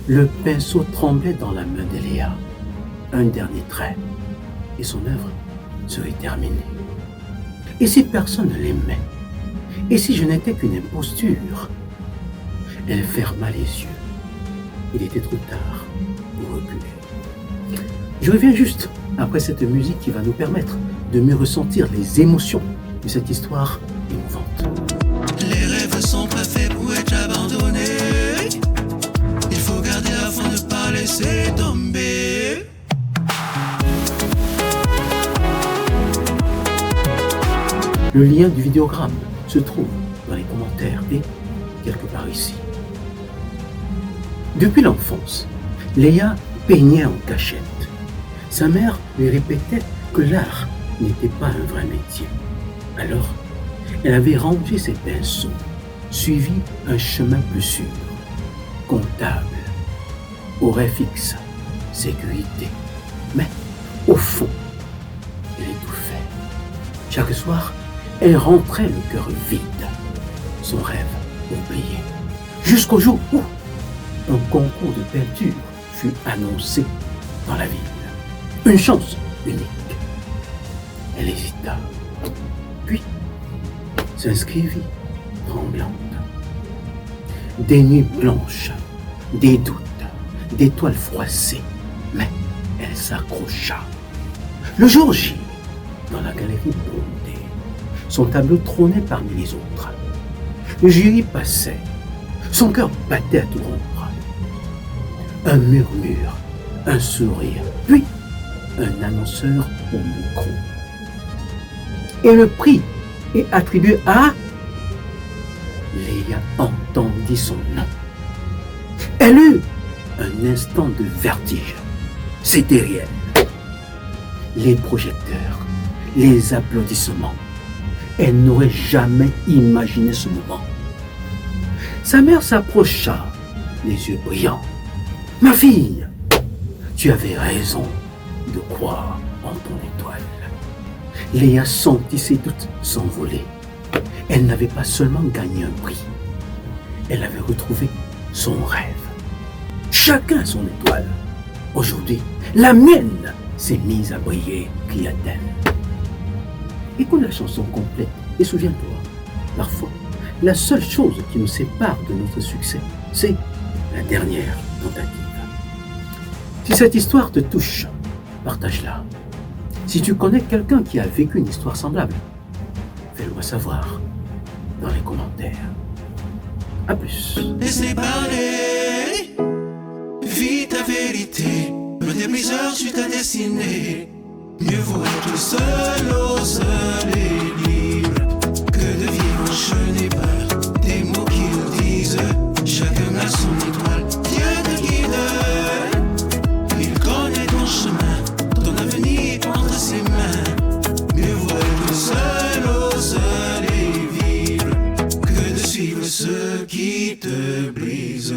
Le pinceau tremblait dans la main d'Eléa. Un dernier trait, et son œuvre serait terminée. Et si personne ne l'aimait? Et si je n'étais qu'une imposture? Elle ferma les yeux. Il était trop tard pour reculer. Je reviens juste après cette musique qui va nous permettre de mieux ressentir les émotions de cette histoire émouvante. Les rêves sont pas faits pour être abandonnés. Il faut garder afin de ne pas laisser tomber. Le lien du vidéogramme se trouve dans les commentaires et quelque part ici. Depuis l'enfance, Léa peignait en cachette. Sa mère lui répétait que l'art n'était pas un vrai métier. Alors, elle avait rangé ses pinceaux, suivi un chemin plus sûr, comptable, horaire fixe, sécurité. Mais, au fond, elle étouffait. Chaque soir, elle rentrait le cœur vide, son rêve oublié. Jusqu'au jour où un concours de peinture fut annoncé dans la ville. Une chance unique. Elle hésita, puis s'inscrivit tremblante. Des nuits blanches, des doutes, des toiles froissées, mais elle s'accrocha. Le jour J, dans la galerie bondée, son tableau trônait parmi les autres. Le jury passait, son cœur battait à tout rompre. Un murmure, un sourire, puis un annonceur au micro. Et le prix est attribué à... Léa entendit son nom. Elle eut un instant de vertige. C'était réel. Les projecteurs, les applaudissements. Elle n'aurait jamais imaginé ce moment. Sa mère s'approcha, les yeux brillants. « Ma fille, tu avais raison de croire en ton étoile. » Léa sentit ses doutes s'envoler. Elle n'avait pas seulement gagné un prix, elle avait retrouvé son rêve. Chacun son étoile. Aujourd'hui, la mienne s'est mise à briller, cria-t-elle. Écoute la chanson complète et souviens-toi, parfois, la seule chose qui nous sépare de notre succès, c'est la dernière tentative. Si cette histoire te touche, partage-la. Si tu connais quelqu'un qui a vécu une histoire semblable, fais-le-moi savoir dans les commentaires. À plus. Laissez parler, vis ta vérité. Le débriseur suit ta destinée. Mieux vaut être seul au sol et libre que de vivre enchaîné par des mots qui le disent. Chacun a son étoile, Dieu te guide. Il connaît ton chemin, ton avenir est entre ses mains. Mieux vaut être seul au sol et vivre que de suivre ceux qui te brisent.